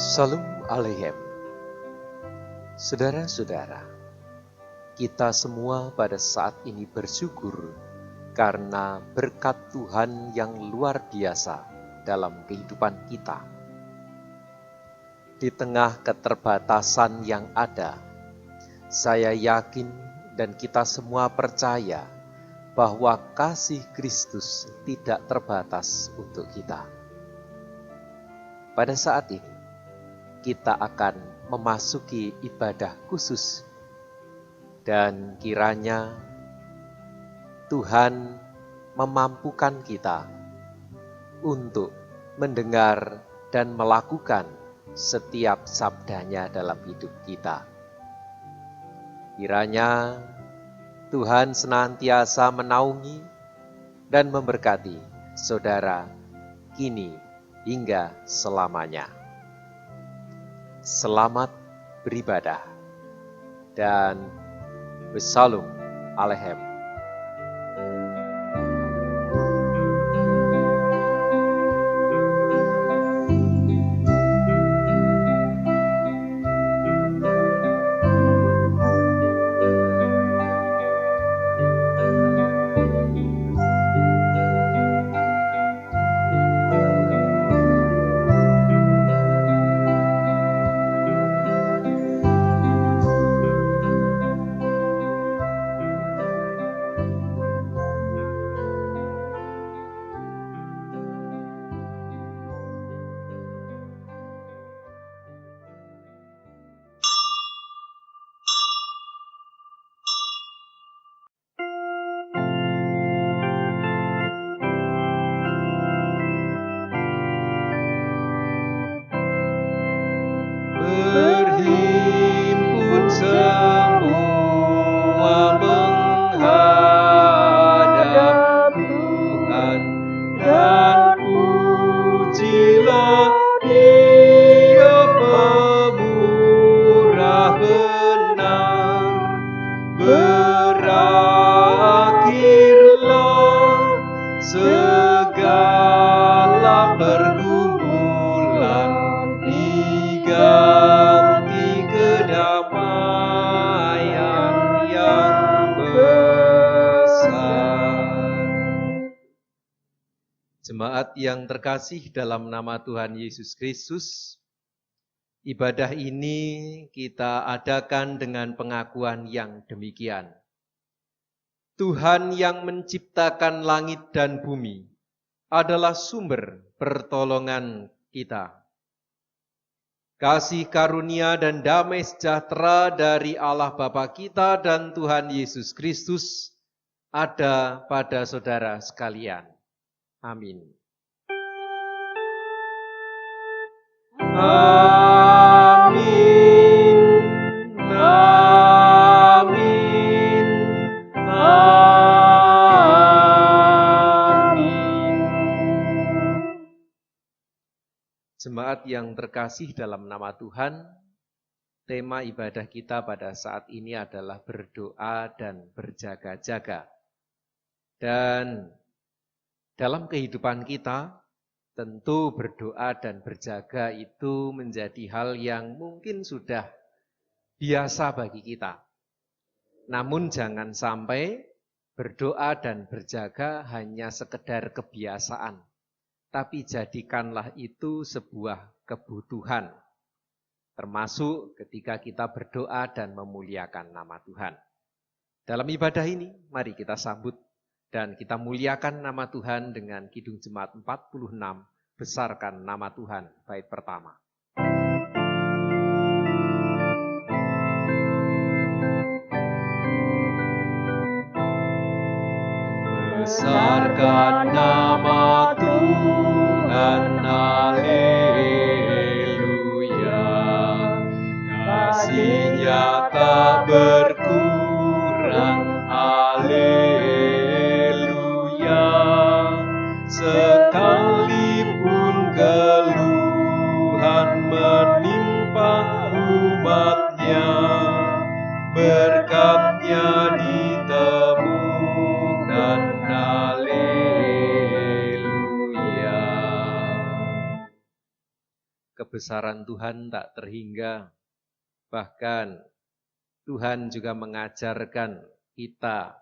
Salam Aleichem. Saudara-saudara, kita semua pada saat ini bersyukur karena berkat Tuhan yang luar biasa dalam kehidupan kita. Di tengah keterbatasan yang ada, saya yakin dan kita semua percaya bahwa kasih Kristus tidak terbatas untuk kita. Pada saat ini, kita akan memasuki ibadah khusus dan kiranya Tuhan memampukan kita untuk mendengar dan melakukan setiap sabdanya dalam hidup kita. Kiranya Tuhan senantiasa menaungi dan memberkati saudara kini hingga selamanya. Selamat beribadah dan Besalum Aleichem. Berhimpun semua menghadap Tuhan dan pujilah Dia pemurah benar. Berakhirlah segala pergumulan, diganti kedamaian yang besar. Jemaat yang terkasih dalam nama Tuhan Yesus Kristus, ibadah ini kita adakan dengan pengakuan yang demikian. Tuhan yang menciptakan langit dan bumi adalah sumber pertolongan kita. Kasih karunia dan damai sejahtera dari Allah Bapa kita dan Tuhan Yesus Kristus ada pada saudara sekalian. Amin. Amin. Amin. Amin. Jemaat yang terkasih dalam nama Tuhan, tema ibadah kita pada saat ini adalah berdoa dan berjaga-jaga. Dan dalam kehidupan kita, tentu berdoa dan berjaga itu menjadi hal yang mungkin sudah biasa bagi kita. Namun jangan sampai berdoa dan berjaga hanya sekedar kebiasaan, tapi jadikanlah itu sebuah kebutuhan, termasuk ketika kita berdoa dan memuliakan nama Tuhan. Dalam ibadah ini, mari kita sambut dan kita muliakan nama Tuhan dengan Kidung Jemaat 46, Besarkan Nama Tuhan, bait pertama. Besarkan nama Tuhan, haleluya. Kasih-Nya tak berkurang, haleluya. Sekalipun keluhan menimpa umat-Nya, berkat-Nya ditemukan, haleluya. kebesaran Tuhan tak terhingga. Bahkan Tuhan juga mengajarkan kita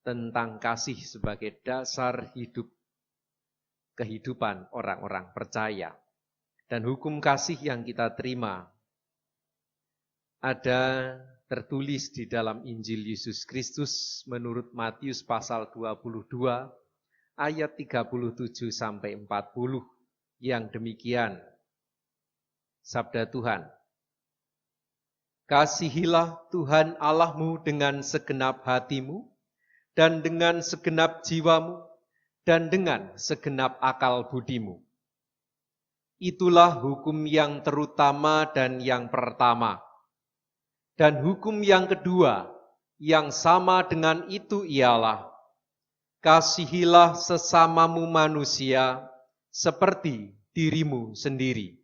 tentang kasih sebagai dasar kehidupan orang-orang percaya. Dan hukum kasih yang kita terima ada tertulis di dalam Injil Yesus Kristus menurut Matius pasal 22 ayat 37 sampai 40 yang demikian. Sabda Tuhan. Kasihilah Tuhan Allahmu dengan segenap hatimu dan dengan segenap jiwamu dan dengan segenap akal budimu. Itulah hukum yang terutama dan yang pertama. Dan hukum yang kedua yang sama dengan itu ialah kasihilah sesamamu manusia seperti dirimu sendiri.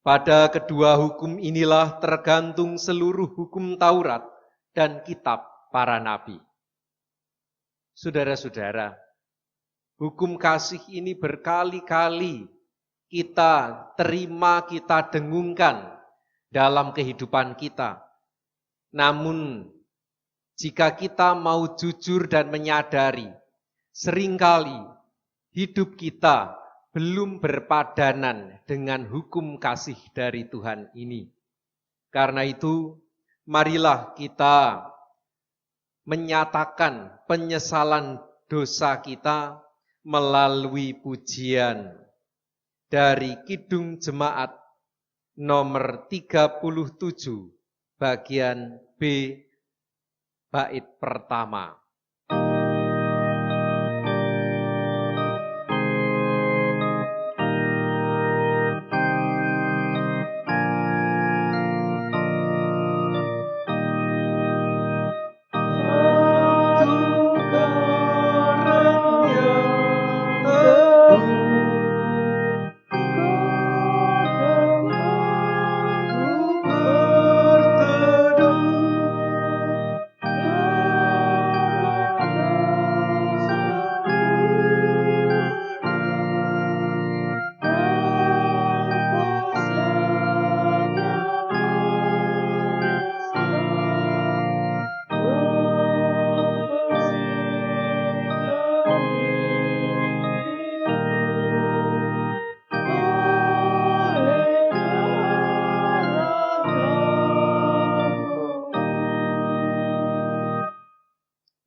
Pada kedua hukum inilah tergantung seluruh hukum Taurat dan kitab para nabi. Saudara-saudara, hukum kasih ini berkali-kali kita terima, kita dengungkan dalam kehidupan kita. Namun, jika kita mau jujur dan menyadari, seringkali hidup kita belum berpadanan dengan hukum kasih dari Tuhan ini. Karena itu, marilah kita menyatakan penyesalan dosa kita melalui pujian dari Kidung Jemaat nomor 37, bagian B, bait pertama.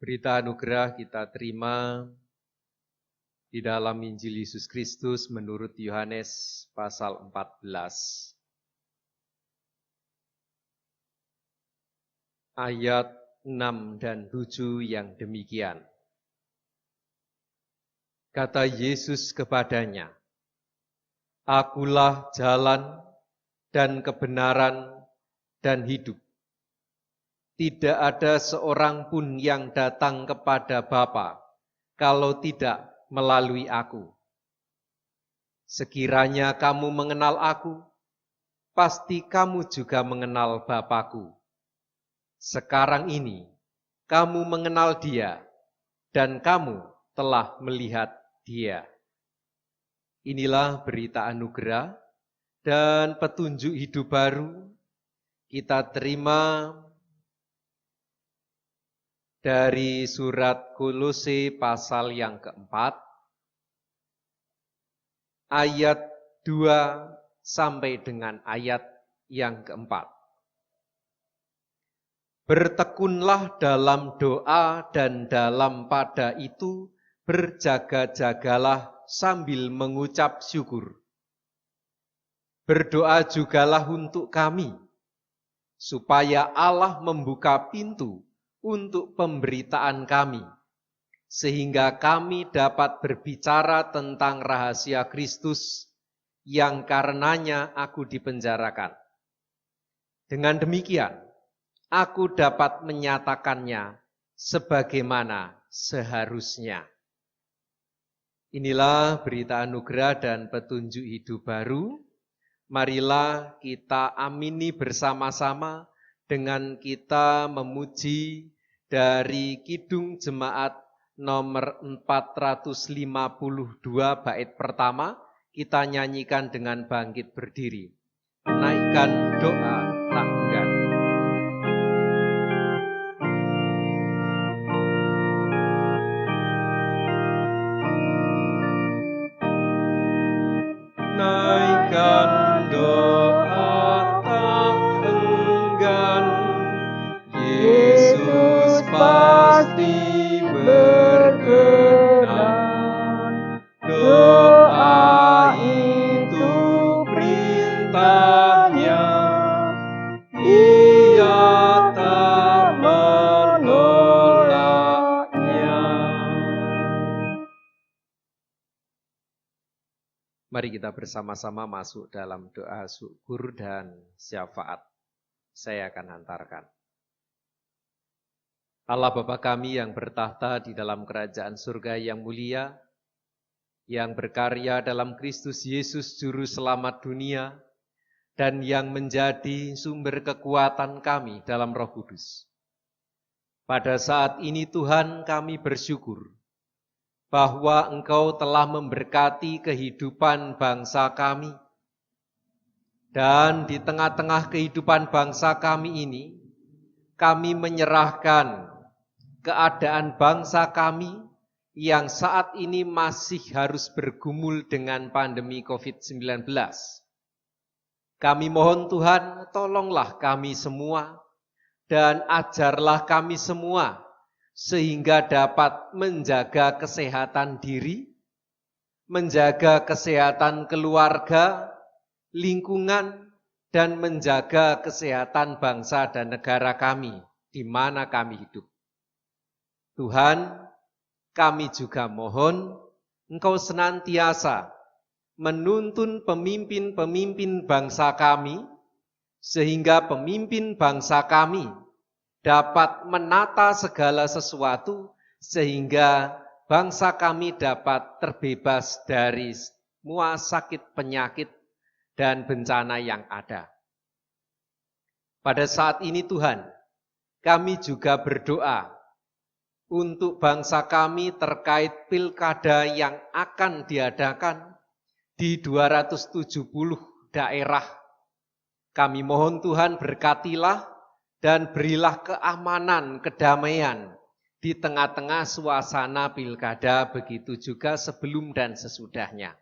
Berita anugerah kita terima di dalam Injil Yesus Kristus menurut Yohanes pasal 14. Ayat 6 dan 7 yang demikian. Kata Yesus kepadanya, Akulah jalan dan kebenaran dan hidup. Tidak ada seorang pun yang datang kepada Bapa kalau tidak melalui aku. Sekiranya kamu mengenal aku, pasti kamu juga mengenal Bapa-Ku. Sekarang ini kamu mengenal Dia dan kamu telah melihat Dia. Inilah berita anugerah dan petunjuk hidup baru kita terima dari surat Kolose pasal yang keempat, ayat 2 sampai dengan ayat yang keempat. Bertekunlah dalam doa dan dalam pada itu berjaga-jagalah sambil mengucap syukur. Berdoa jugalah untuk kami, supaya Allah membuka pintu untuk pemberitaan kami, sehingga kami dapat berbicara tentang rahasia Kristus yang karenanya aku dipenjarakan. Dengan demikian, aku dapat menyatakannya sebagaimana seharusnya. Inilah berita anugerah dan petunjuk hidup baru. Marilah kita amini bersama-sama dengan kita memuji dari Kidung Jemaat nomor 452 bait pertama kita nyanyikan dengan bangkit berdiri. Naikkan doa tak enggan. Naikkan doa tak enggan, Yesus pasti berkenan. Doa itu perintahnya, Ia tak menolaknya. Mari kita bersama-sama masuk dalam doa syukur dan syafaat. Saya akan hantarkan. Allah Bapa kami yang bertahta di dalam kerajaan surga yang mulia, yang berkarya dalam Kristus Yesus Juru Selamat dunia, dan yang menjadi sumber kekuatan kami dalam Roh Kudus. Pada saat ini Tuhan kami bersyukur bahwa Engkau telah memberkati kehidupan bangsa kami. Dan di tengah-tengah kehidupan bangsa kami ini, kami menyerahkan keadaan bangsa kami yang saat ini masih harus bergumul dengan pandemi COVID-19. Kami mohon Tuhan, tolonglah kami semua dan ajarlah kami semua sehingga dapat menjaga kesehatan diri, menjaga kesehatan keluarga, lingkungan, dan menjaga kesehatan bangsa dan negara kami di mana kami hidup. Tuhan, kami juga mohon Engkau senantiasa menuntun pemimpin-pemimpin bangsa kami, sehingga pemimpin bangsa kami dapat menata segala sesuatu, sehingga bangsa kami dapat terbebas dari semua sakit penyakit dan bencana yang ada. Pada saat ini Tuhan, kami juga berdoa untuk bangsa kami terkait pilkada yang akan diadakan di 270 daerah. Kami mohon Tuhan berkatilah dan berilah keamanan, kedamaian di tengah-tengah suasana pilkada, begitu juga sebelum dan sesudahnya.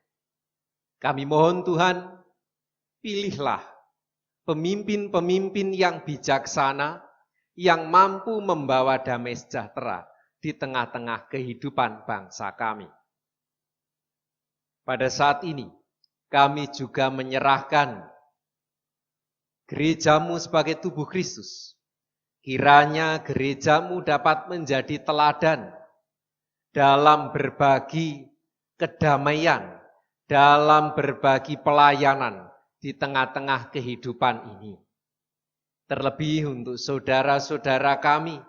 Kami mohon Tuhan, pilihlah pemimpin-pemimpin yang bijaksana, yang mampu membawa damai sejahtera di tengah-tengah kehidupan bangsa kami. Pada saat ini, kami juga menyerahkan gerejamu sebagai tubuh Kristus. Kiranya gerejamu dapat menjadi teladan dalam berbagi kedamaian, dalam berbagi pelayanan di tengah-tengah kehidupan ini. Terlebih untuk saudara-saudara kami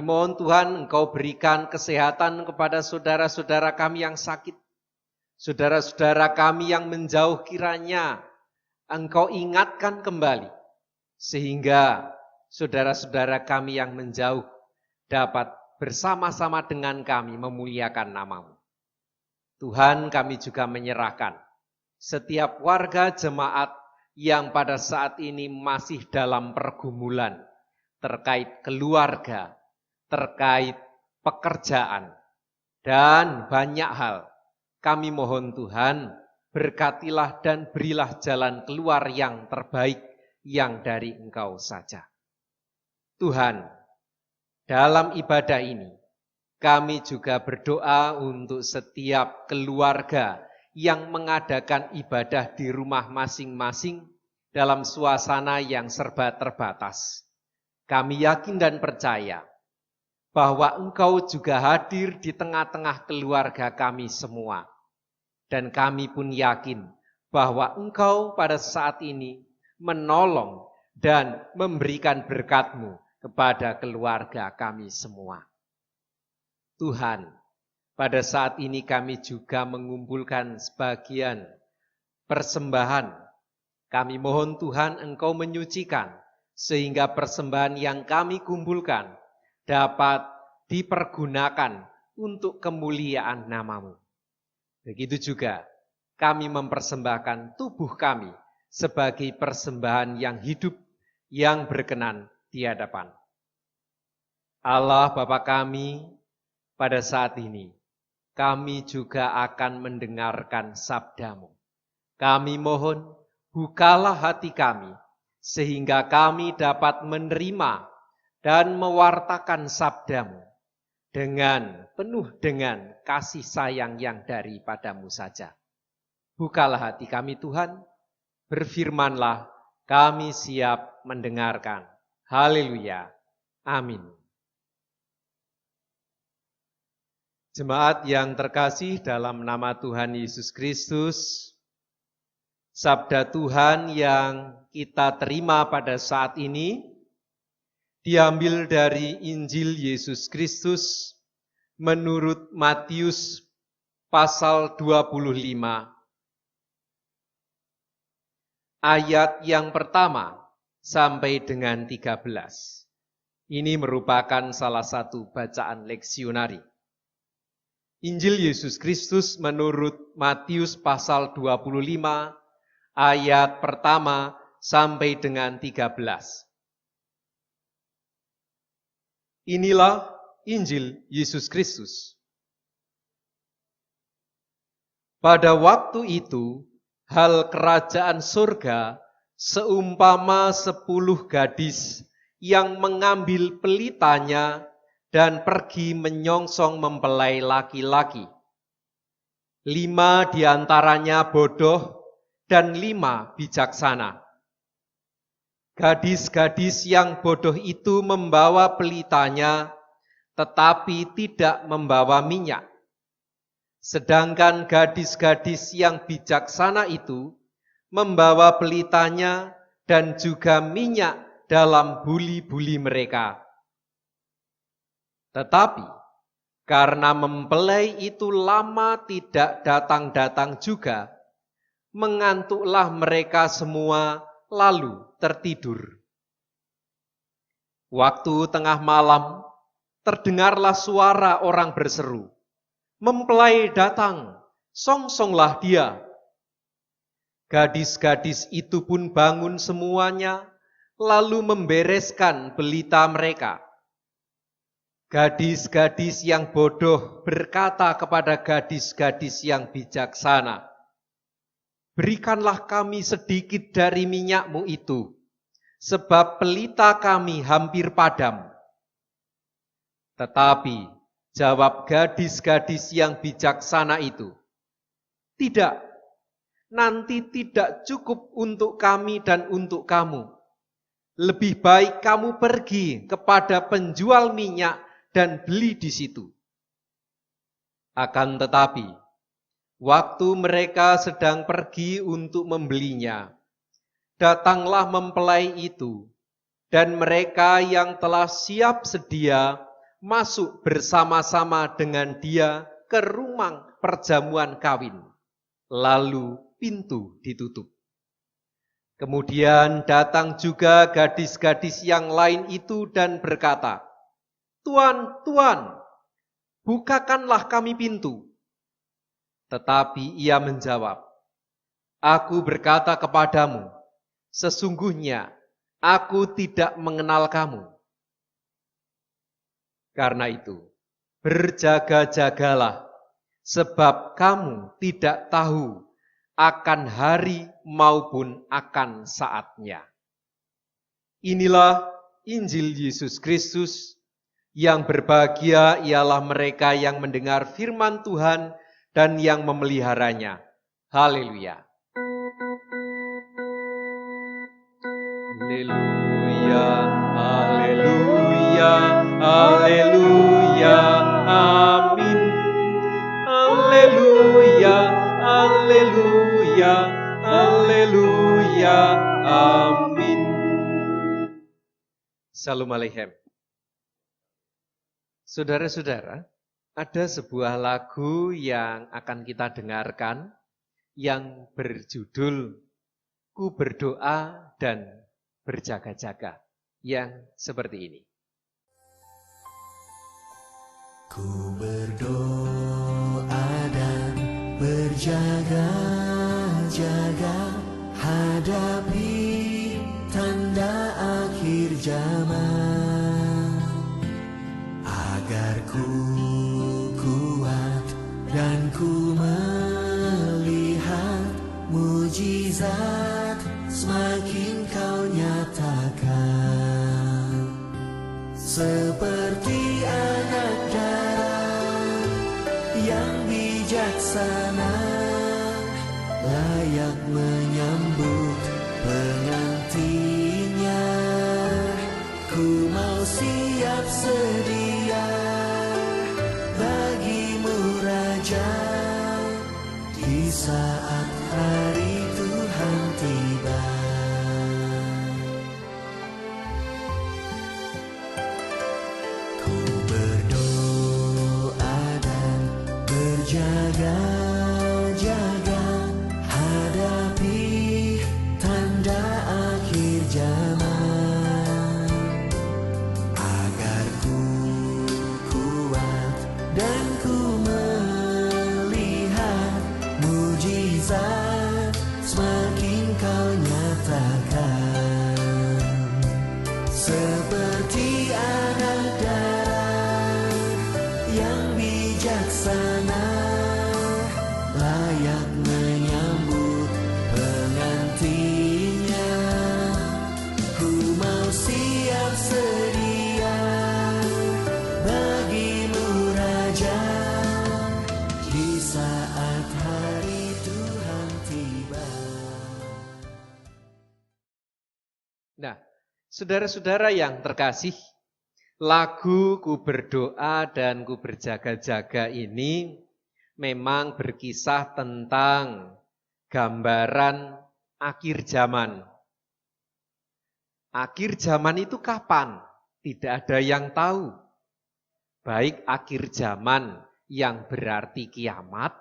mohon Tuhan Engkau berikan kesehatan kepada saudara-saudara kami yang sakit. Saudara-saudara kami yang menjauh, kiranya Engkau ingatkan kembali, sehingga saudara-saudara kami yang menjauh dapat bersama-sama dengan kami memuliakan nama-Mu. Tuhan, kami juga menyerahkan setiap warga jemaat yang pada saat ini masih dalam pergumulan terkait keluarga, terkait pekerjaan, dan banyak hal. Kami mohon Tuhan, berkatilah dan berilah jalan keluar yang terbaik yang dari Engkau saja. Tuhan, dalam ibadah ini, kami juga berdoa untuk setiap keluarga yang mengadakan ibadah di rumah masing-masing dalam suasana yang serba terbatas. Kami yakin dan percaya bahwa Engkau juga hadir di tengah-tengah keluarga kami semua. Dan kami pun yakin bahwa Engkau pada saat ini menolong dan memberikan berkat-Mu kepada keluarga kami semua. Tuhan, pada saat ini kami juga mengumpulkan sebagian persembahan. Kami mohon Tuhan Engkau menyucikan, sehingga persembahan yang kami kumpulkan dapat dipergunakan untuk kemuliaan nama-Mu. Begitu juga kami mempersembahkan tubuh kami sebagai persembahan yang hidup, yang berkenan di hadapan Allah Bapa kami. Pada saat ini, kami juga akan mendengarkan sabda-Mu. Kami mohon, bukalah hati kami, sehingga kami dapat menerima dan mewartakan sabda-Mu penuh dengan kasih sayang yang daripadamu saja. Bukalah hati kami Tuhan, berfirmanlah, kami siap mendengarkan. Haleluya. Amin. Jemaat yang terkasih dalam nama Tuhan Yesus Kristus, sabda Tuhan yang kita terima pada saat ini diambil dari Injil Yesus Kristus menurut Matius pasal 25. Ayat yang pertama sampai dengan 13. Ini merupakan salah satu bacaan leksionari. Injil Yesus Kristus menurut Matius pasal 25 ayat pertama sampai dengan 13. Inilah Injil Yesus Kristus. Pada waktu itu, hal kerajaan surga seumpama 10 gadis yang mengambil pelitanya dan pergi menyongsong mempelai laki-laki. 5 diantaranya bodoh dan 5 bijaksana. Gadis-gadis yang bodoh itu membawa pelitanya, tetapi tidak membawa minyak. Sedangkan gadis-gadis yang bijaksana itu membawa pelitanya dan juga minyak dalam buli-buli mereka. Tetapi karena mempelai itu lama tidak datang-datang juga, mengantuklah mereka semua lalu tertidur. Waktu tengah malam, terdengarlah suara orang berseru, "Mempelai datang, songsonglah dia." Gadis-gadis itu pun bangun semuanya, lalu membereskan pelita mereka. Gadis-gadis yang bodoh berkata kepada gadis-gadis yang bijaksana, "Berikanlah kami sedikit dari minyakmu itu, sebab pelita kami hampir padam." Tetapi jawab gadis-gadis yang bijaksana itu, "Tidak, nanti tidak cukup untuk kami dan untuk kamu. Lebih baik kamu pergi kepada penjual minyak dan beli di situ." Akan tetapi, waktu mereka sedang pergi untuk membelinya, datanglah mempelai itu, dan mereka yang telah siap sedia masuk bersama-sama dengan dia ke rumah perjamuan kawin. Lalu pintu ditutup. Kemudian datang juga gadis-gadis yang lain itu dan berkata, "Tuan, Tuan, bukakanlah kami pintu." Tetapi ia menjawab, "Aku berkata kepadamu, sesungguhnya aku tidak mengenal kamu." Karena itu, berjaga-jagalah, sebab kamu tidak tahu akan hari maupun akan saatnya. Inilah Injil Yesus Kristus. Yang berbahagia ialah mereka yang mendengar firman Tuhan dan yang memeliharanya. Haleluya. Haleluya, haleluya, haleluya, amin. Haleluya, haleluya, haleluya, amin. Shalom Aleichem. Saudara-saudara, ada sebuah lagu yang akan kita dengarkan yang berjudul "Ku berdoa dan berjaga-jaga", yang seperti ini. Ku berdoa dan berjaga bijaksana, layak menyambut pengantinnya. Ku mau siap sedia bagimu Raja, di saat hari Tuhan tiba. Ku berdoa dan berjaga-jaga, hadapi tanda akhir zaman, agar ku kuat dan ku melihat mujizat semakin kau nyatakan. Seperti anak darat yang bijaksana, layak menyambut pengantinnya. Ku mau siap sedia bagimu Raja, di saat hari Tuhan tiba. Nah, saudara-saudara yang terkasih, lagu Ku Berdoa dan Ku Berjaga-jaga ini memang berkisah tentang gambaran akhir zaman. Akhir zaman itu kapan? Tidak ada yang tahu. Baik akhir zaman yang berarti kiamat,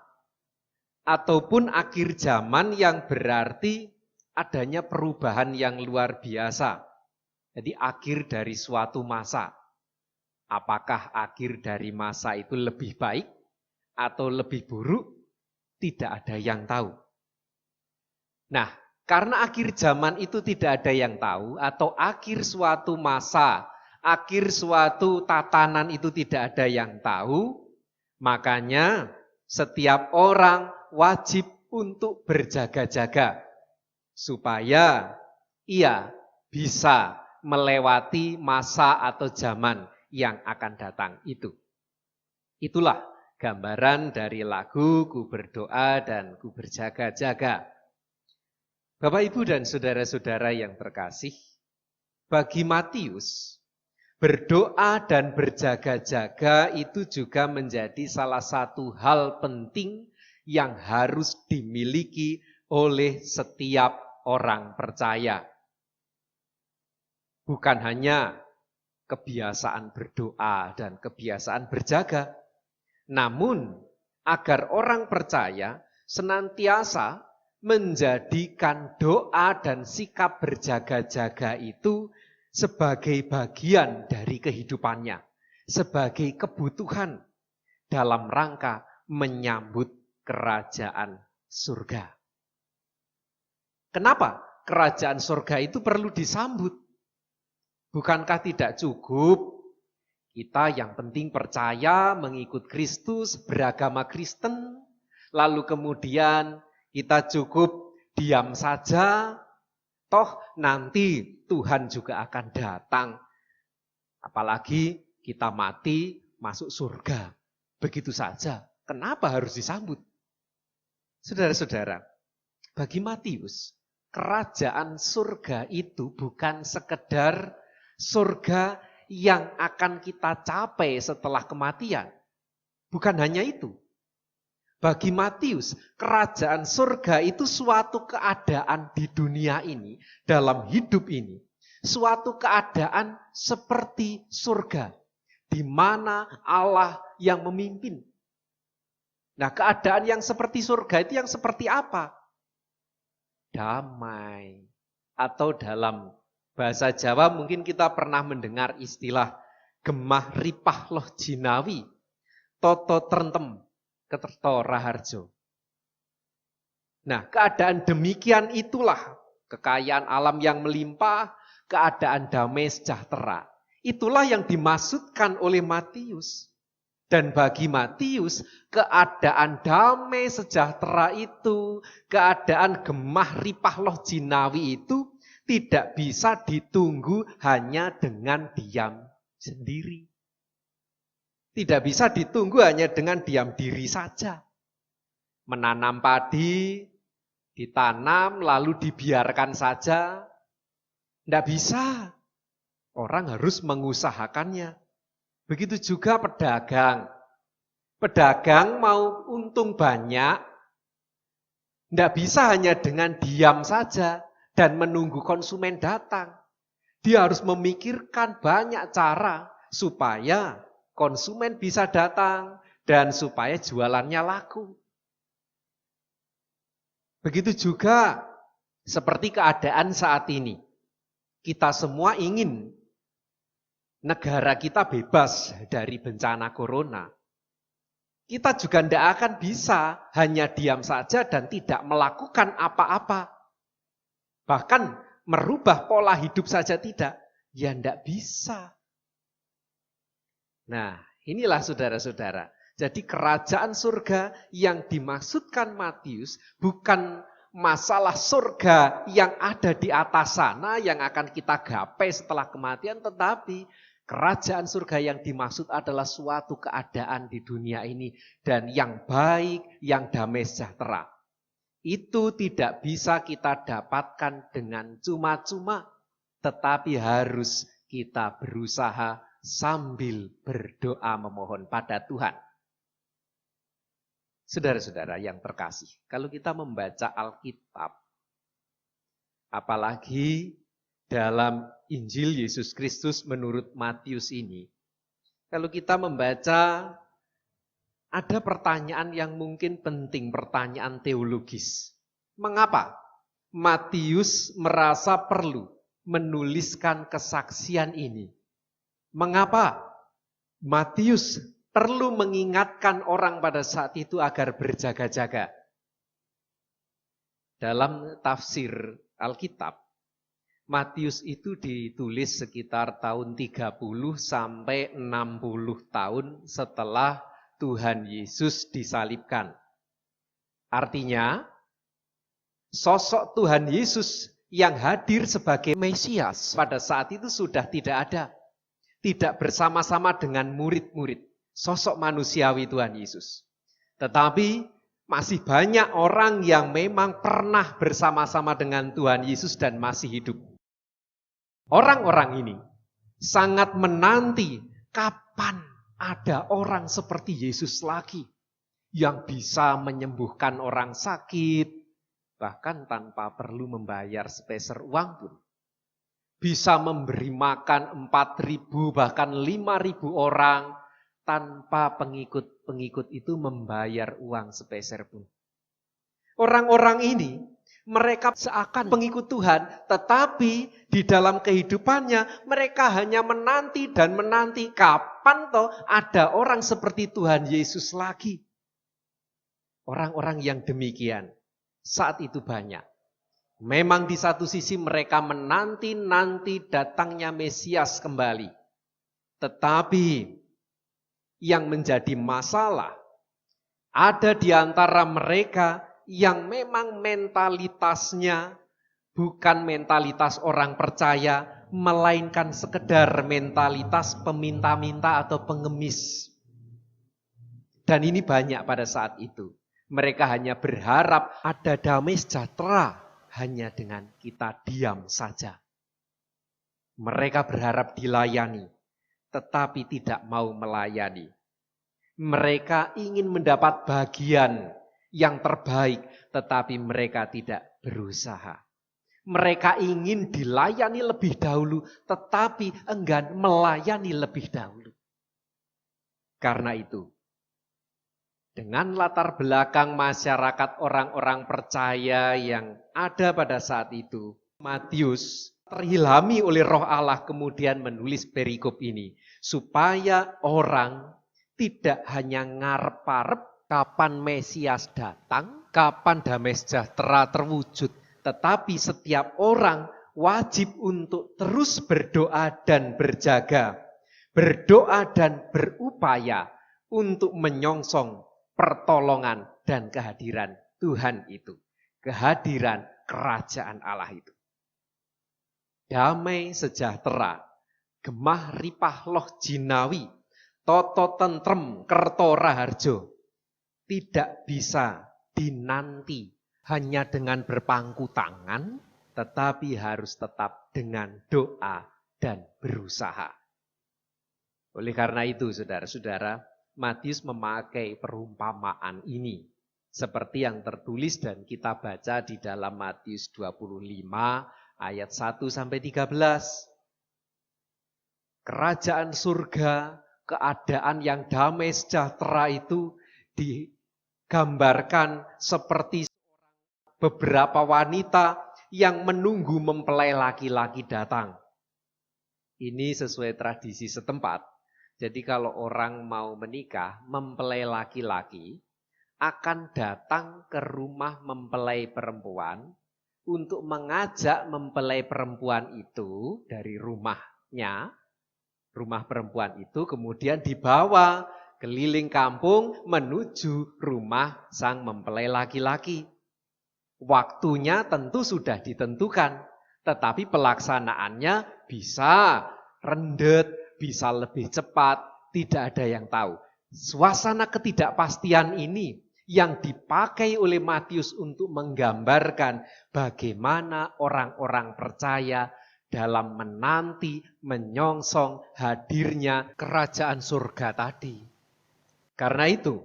ataupun akhir zaman yang berarti adanya perubahan yang luar biasa. Jadi akhir dari suatu masa. Apakah akhir dari masa itu lebih baik atau lebih buruk? Tidak ada yang tahu. Nah, karena akhir zaman itu tidak ada yang tahu, atau akhir suatu masa, akhir suatu tatanan itu tidak ada yang tahu, makanya setiap orang wajib untuk berjaga-jaga supaya ia bisa melewati masa atau zaman yang akan datang itu. Itulah gambaran dari lagu Ku Berdoa dan Ku Berjaga-jaga. Bapak, Ibu, dan saudara-saudara yang terkasih, bagi Matius, berdoa dan berjaga-jaga itu juga menjadi salah satu hal penting yang harus dimiliki oleh setiap orang percaya. Bukan hanya kebiasaan berdoa dan kebiasaan berjaga, namun agar orang percaya senantiasa menjadikan doa dan sikap berjaga-jaga itu sebagai bagian dari kehidupannya, sebagai kebutuhan dalam rangka menyambut kerajaan surga. Kenapa kerajaan surga itu perlu disambut? Bukankah tidak cukup kita yang penting percaya, mengikut Kristus, beragama Kristen, lalu kemudian kita cukup diam saja, toh nanti Tuhan juga akan datang. Apalagi kita mati masuk surga. Begitu saja. Kenapa harus disambut? Saudara-saudara, bagi Matius, kerajaan surga itu bukan sekedar surga yang akan kita capai setelah kematian. Bukan hanya itu. Bagi Matius, kerajaan surga itu suatu keadaan di dunia ini, dalam hidup ini. Suatu keadaan seperti surga, di mana Allah yang memimpin. Nah, keadaan yang seperti surga itu yang seperti apa? Damai. Atau dalam bahasa Jawa mungkin kita pernah mendengar istilah gemah ripah loh jinawi, toto trentem, keterto raharjo. Nah, keadaan demikian itulah kekayaan alam yang melimpah, keadaan damai sejahtera. Itulah yang dimaksudkan oleh Matius. Dan bagi Matius, keadaan damai sejahtera itu, keadaan gemah ripah loh jinawi itu tidak bisa ditunggu hanya dengan diam sendiri. Tidak bisa ditunggu hanya dengan diam diri saja. menanam padi, ditanam lalu dibiarkan saja. Tidak bisa. Orang harus mengusahakannya. Begitu juga pedagang. Pedagang mau untung banyak, tidak bisa hanya dengan diam saja dan menunggu konsumen datang. Dia harus memikirkan banyak cara supaya konsumen bisa datang dan supaya jualannya laku. Begitu juga seperti keadaan saat ini. Kita semua ingin negara kita bebas dari bencana corona. Kita juga tidak akan bisa hanya diam saja dan tidak melakukan apa-apa. Bahkan merubah pola hidup saja tidak. Ya tidak bisa. Nah, inilah saudara-saudara. Jadi kerajaan surga yang dimaksudkan Matius bukan masalah surga yang ada di atas sana yang akan kita gapai setelah kematian, tetapi kerajaan surga yang dimaksud adalah suatu keadaan di dunia ini dan yang baik, yang damai sejahtera. Itu tidak bisa kita dapatkan dengan cuma-cuma, tetapi harus kita berusaha sambil berdoa memohon pada Tuhan. Saudara-saudara yang terkasih, kalau kita membaca Alkitab, apalagi dalam Injil Yesus Kristus menurut Matius ini, kalau kita membaca, ada pertanyaan yang mungkin penting, pertanyaan teologis. Mengapa Matius merasa perlu menuliskan kesaksian ini? Mengapa Matius perlu mengingatkan orang pada saat itu agar berjaga-jaga? Dalam tafsir Alkitab, Matius itu ditulis sekitar tahun 30 sampai 60 tahun setelah Tuhan Yesus disalibkan. Artinya, sosok Tuhan Yesus yang hadir sebagai Mesias pada saat itu sudah tidak ada. Tidak bersama-sama dengan murid-murid. Sosok manusiawi Tuhan Yesus. Tetapi masih banyak orang yang memang pernah bersama-sama dengan Tuhan Yesus dan masih hidup. Orang-orang ini sangat menanti kapan ada orang seperti Yesus lagi yang bisa menyembuhkan orang sakit, bahkan tanpa perlu membayar sepeser uang pun. Bisa memberi makan 4.000 bahkan 5.000 orang tanpa pengikut-pengikut itu membayar uang sepeser pun. Orang-orang ini, mereka seakan pengikut Tuhan, tetapi di dalam kehidupannya mereka hanya menanti dan menanti kapan toh ada orang seperti Tuhan Yesus lagi. Orang-orang yang demikian saat itu banyak. Memang di satu sisi mereka menanti-nanti datangnya Mesias kembali. Tetapi yang menjadi masalah, ada di antara mereka yang memang mentalitasnya bukan mentalitas orang percaya, melainkan sekedar mentalitas peminta-minta atau pengemis. Dan ini banyak pada saat itu. Mereka hanya berharap ada damai sejahtera hanya dengan kita diam saja. Mereka berharap dilayani, tetapi tidak mau melayani. Mereka ingin mendapat bagian yang terbaik, tetapi mereka tidak berusaha. Mereka ingin dilayani lebih dahulu, tetapi enggan melayani lebih dahulu. Karena itu, dengan latar belakang masyarakat orang-orang percaya yang ada pada saat itu, Matius terilhami oleh Roh Allah kemudian menulis perikop ini. Supaya orang tidak hanya ngarep-arep kapan Mesias datang, kapan damai sejahtera terwujud. Tetapi setiap orang wajib untuk terus berdoa dan berjaga. Berdoa dan berupaya untuk menyongsong pertolongan dan kehadiran Tuhan itu. Kehadiran kerajaan Allah itu. Damai sejahtera, gemah ripah loh jinawi, toto tentrem kerto raharjo. Tidak bisa dinanti hanya dengan berpangku tangan, tetapi harus tetap dengan doa dan berusaha. Oleh karena itu, saudara-saudara, Matius memakai perumpamaan ini seperti yang tertulis dan kita baca di dalam Matius 25 ayat 1-13. Kerajaan surga, keadaan yang damai sejahtera itu digambarkan seperti beberapa wanita yang menunggu mempelai laki-laki datang. Ini sesuai tradisi setempat. Jadi kalau orang mau menikah, mempelai laki-laki akan datang ke rumah mempelai perempuan untuk mengajak mempelai perempuan itu dari rumahnya, rumah perempuan itu kemudian dibawa keliling kampung menuju rumah sang mempelai laki-laki. Waktunya tentu sudah ditentukan, tetapi pelaksanaannya bisa rendet, bisa lebih cepat, tidak ada yang tahu. Suasana ketidakpastian ini yang dipakai oleh Matius untuk menggambarkan bagaimana orang-orang percaya dalam menanti, menyongsong hadirnya kerajaan surga tadi. Karena itu,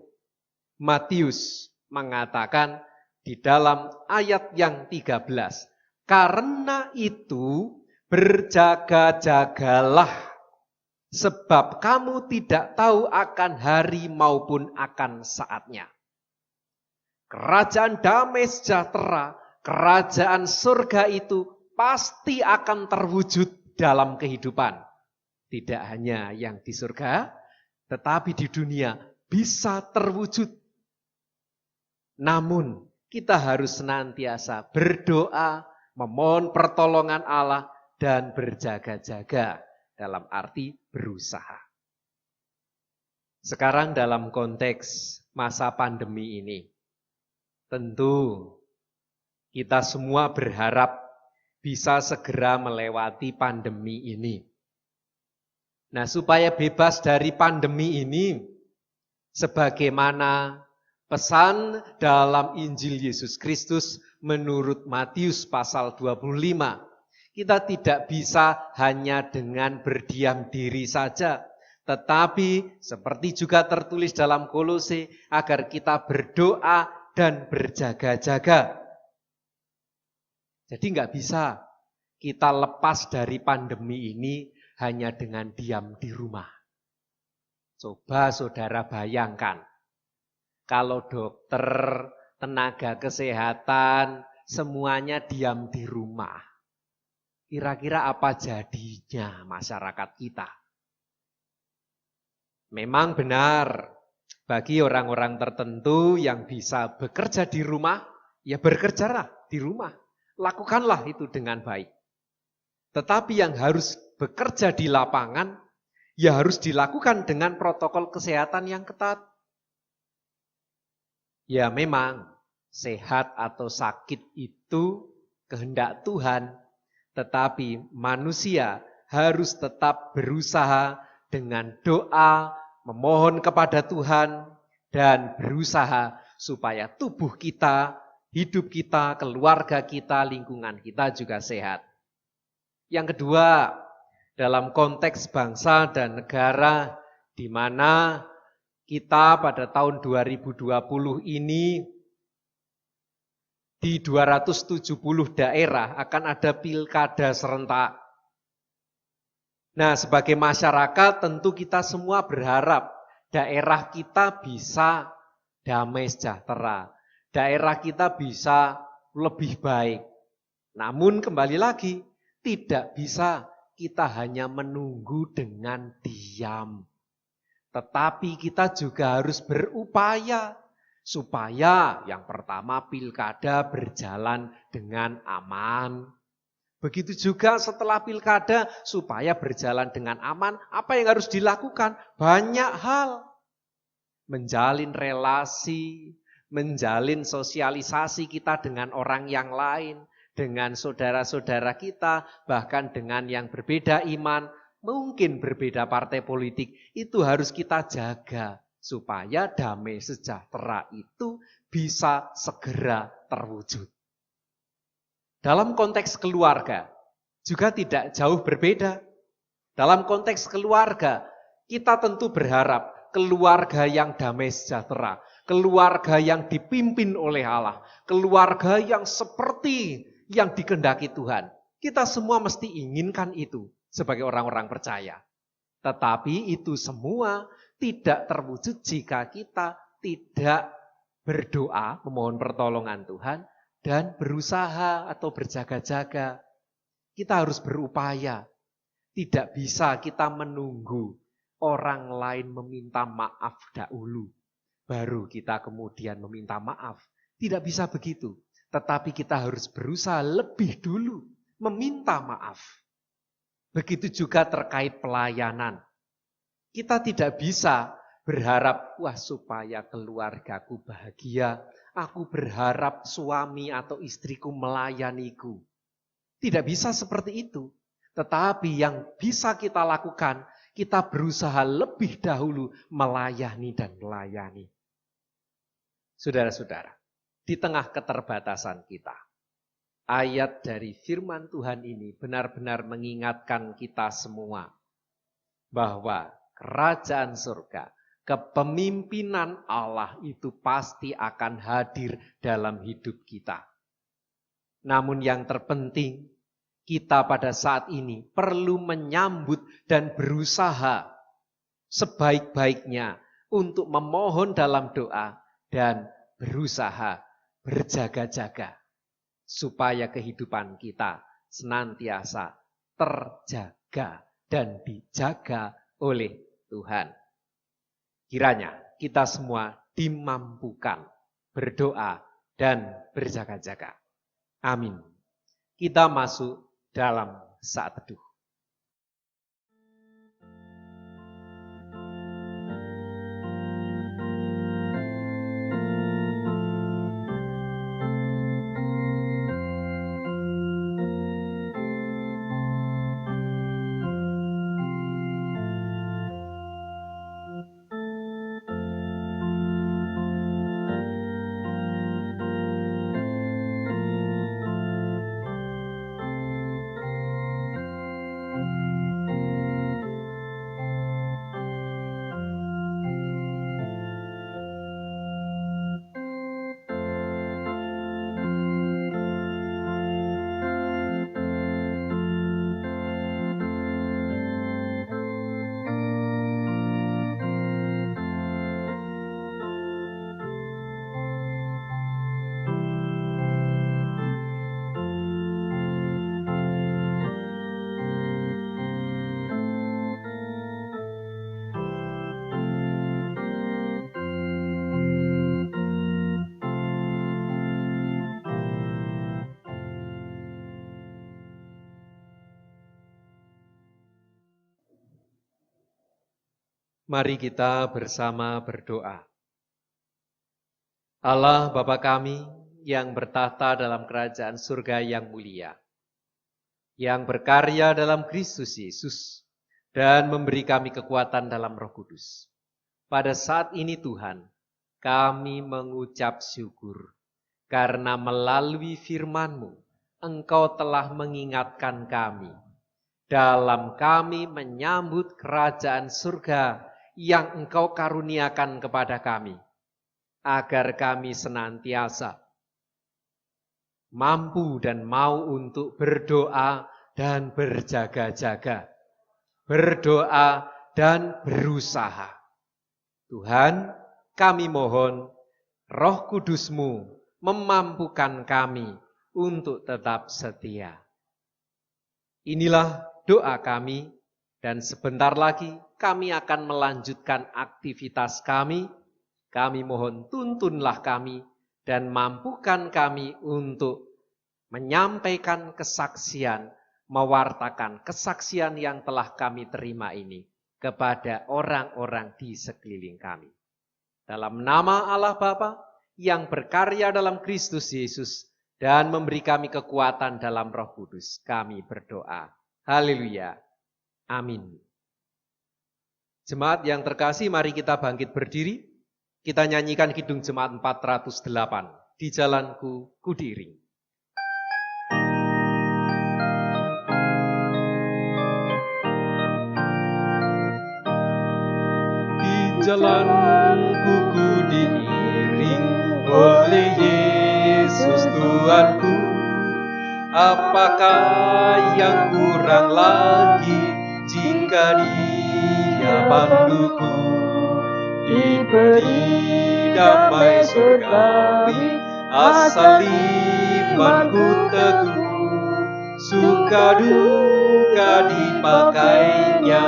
Matius mengatakan di dalam ayat yang 13, karena itu berjaga-jagalah, sebab kamu tidak tahu akan hari maupun akan saatnya. Kerajaan damai sejahtera, kerajaan surga itu pasti akan terwujud dalam kehidupan. Tidak hanya yang di surga, tetapi di dunia bisa terwujud. Namun kita harus senantiasa berdoa, memohon pertolongan Allah, dan berjaga-jaga. Dalam arti berusaha. Sekarang dalam konteks masa pandemi ini, tentu kita semua berharap bisa segera melewati pandemi ini. Nah, supaya bebas dari pandemi ini, sebagaimana pesan dalam Injil Yesus Kristus menurut Matius pasal 25, kita tidak bisa hanya dengan berdiam diri saja, tetapi seperti juga tertulis dalam Kolose, agar kita berdoa dan berjaga-jaga. Jadi nggak bisa kita lepas dari pandemi ini hanya dengan diam di rumah. Coba saudara bayangkan, kalau dokter, tenaga kesehatan, semuanya diam di rumah. Kira-kira apa jadinya masyarakat kita? Memang benar, bagi orang-orang tertentu yang bisa bekerja di rumah, ya bekerjalah di rumah. Lakukanlah itu dengan baik. Tetapi yang harus bekerja di lapangan, ya harus dilakukan dengan protokol kesehatan yang ketat. Ya memang, sehat atau sakit itu kehendak Tuhan, tetapi manusia harus tetap berusaha dengan doa, memohon kepada Tuhan, dan berusaha supaya tubuh kita, hidup kita, keluarga kita, lingkungan kita juga sehat. Yang kedua, dalam konteks bangsa dan negara, di mana kita pada tahun 2020 ini di 270 daerah akan ada pilkada serentak. Nah, sebagai masyarakat tentu kita semua berharap daerah kita bisa damai sejahtera. Daerah kita bisa lebih baik. Namun kembali lagi, tidak bisa kita hanya menunggu dengan diam. Tetapi kita juga harus berupaya supaya yang pertama pilkada berjalan dengan aman. Begitu juga setelah pilkada supaya berjalan dengan aman, apa yang harus dilakukan? Banyak hal. Menjalin relasi, menjalin sosialisasi kita dengan orang yang lain, dengan saudara-saudara kita, bahkan dengan yang berbeda iman, mungkin berbeda partai politik, itu harus kita jaga. supaya damai sejahtera itu bisa segera terwujud. Dalam konteks keluarga juga tidak jauh berbeda. Dalam konteks keluarga, kita tentu berharap keluarga yang damai sejahtera, keluarga yang dipimpin oleh Allah, keluarga yang seperti yang dikehendaki Tuhan. Kita semua mesti inginkan itu sebagai orang-orang percaya. Tetapi itu semua tidak terwujud jika kita tidak berdoa, memohon pertolongan Tuhan, dan berusaha atau berjaga-jaga. Kita harus berupaya. Tidak bisa kita menunggu orang lain meminta maaf dahulu, baru kita kemudian meminta maaf. Tidak bisa begitu. Tetapi kita harus berusaha lebih dulu meminta maaf. Begitu juga terkait pelayanan. Kita tidak bisa berharap, wah supaya keluargaku bahagia, aku berharap suami atau istriku melayaniku. Tidak bisa seperti itu. Tetapi yang bisa kita lakukan, kita berusaha lebih dahulu melayani dan melayani. Saudara-saudara, di tengah keterbatasan kita, ayat dari firman Tuhan ini benar-benar mengingatkan kita semua bahwa kerajaan surga, kepemimpinan Allah itu pasti akan hadir dalam hidup kita. Namun yang terpenting, kita pada saat ini perlu menyambut dan berusaha sebaik-baiknya untuk memohon dalam doa dan berusaha berjaga-jaga supaya kehidupan kita senantiasa terjaga dan dijaga oleh Tuhan. Kiranya kita semua dimampukan berdoa dan berjaga-jaga. Amin. Kita masuk dalam saat teduh. Mari kita bersama berdoa. Allah Bapa kami yang bertahta dalam kerajaan surga yang mulia, yang berkarya dalam Kristus Yesus dan memberi kami kekuatan dalam Roh Kudus. Pada saat ini Tuhan, kami mengucap syukur karena melalui firman-Mu Engkau telah mengingatkan kami dalam kami menyambut kerajaan surga yang Engkau karuniakan kepada kami, agar kami senantiasa mampu dan mau untuk berdoa dan berjaga-jaga, berdoa dan berusaha. Tuhan, kami mohon Roh Kudus-Mu memampukan kami untuk tetap setia. Inilah doa kami, dan sebentar lagi kami akan melanjutkan aktivitas kami. Kami mohon tuntunlah kami dan mampukan kami untuk menyampaikan kesaksian, mewartakan kesaksian yang telah kami terima ini kepada orang-orang di sekeliling kami. Dalam nama Allah Bapa yang berkarya dalam Kristus Yesus dan memberi kami kekuatan dalam Roh Kudus, kami berdoa. Haleluya. Amin. Jemaat yang terkasih, mari kita bangkit berdiri. Kita nyanyikan Kidung Jemaat 408. Di jalanku ku diiring. Di jalanku ku diiring oleh Yesus Tuhanku. Apakah yang kurang lagi jika Dia panduku? Diberi damai surgawi, asal imanku teguh. Suka duka dipakainya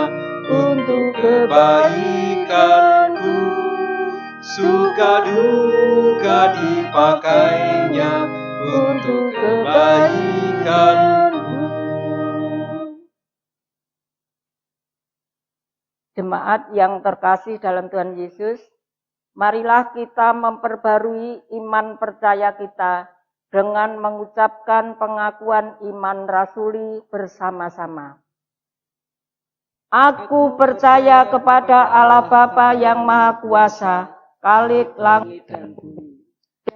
untuk kebaikanku. Suka duka dipakainya untuk kebaikanku. Jemaat yang terkasih dalam Tuhan Yesus, marilah kita memperbarui iman percaya kita dengan mengucapkan pengakuan iman rasuli bersama-sama. Aku percaya kepada Allah Bapa yang Maha Kuasa, Khalik langit dan bumi,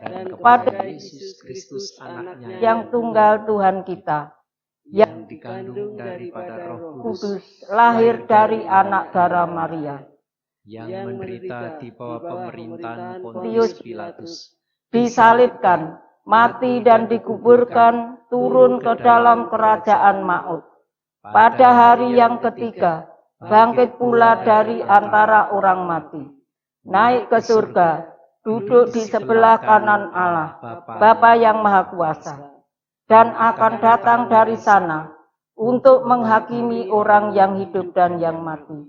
dan kepada Yesus Kristus anaknya yang tunggal Tuhan kita, yang dikandung daripada Roh Kudus, lahir dari anak darah Maria, yang menderita di bawah pemerintahan Pontius Pilatus, disalibkan, mati dan dikuburkan, turun ke dalam kerajaan maut. Pada hari yang ketiga, bangkit pula dari antara orang mati, naik ke surga, duduk di sebelah kanan Allah, Bapa yang Maha Kuasa, dan akan datang dari sana untuk menghakimi orang yang hidup dan yang mati.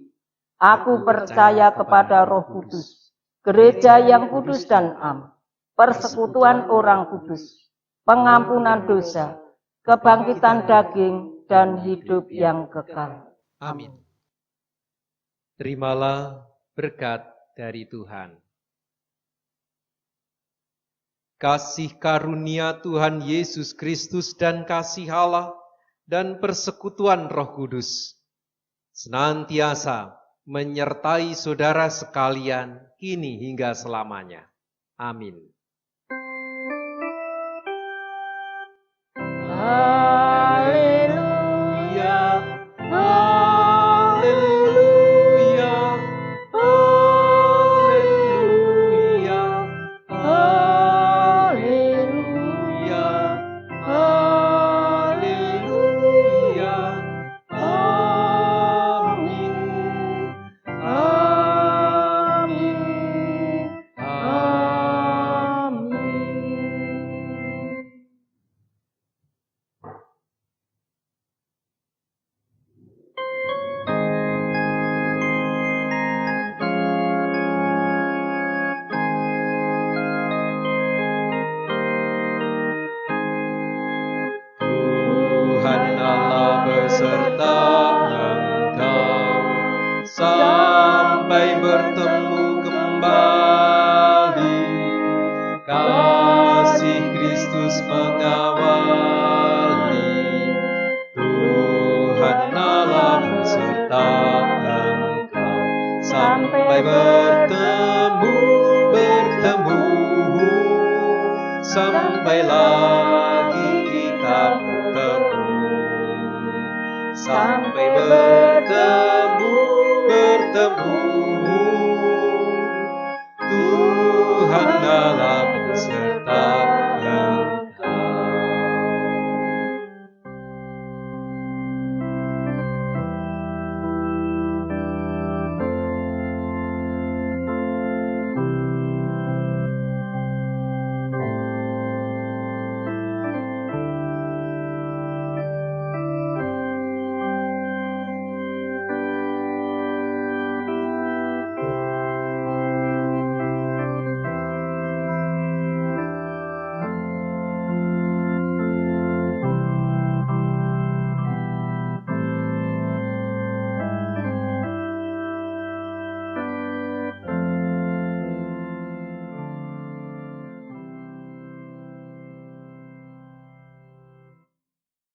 Aku percaya kepada Roh Kudus, gereja yang kudus dan am, persekutuan orang kudus, pengampunan dosa, kebangkitan daging, dan hidup yang kekal. Amin. Terimalah berkat dari Tuhan. Kasih karunia Tuhan Yesus Kristus dan kasih Allah dan persekutuan Roh Kudus senantiasa menyertai saudara sekalian kini hingga selamanya. Amin. Haleluya, haleluya, haleluya, haleluya, haleluya, amin, amin, amin. Tuhan Allah beserta engkau sampai bertemu kembali. Kasih Kristus mengawali. Tuhan Allah beserta engkau sampai bertemu, sampai lagi kita bertemu, sampai bertemu.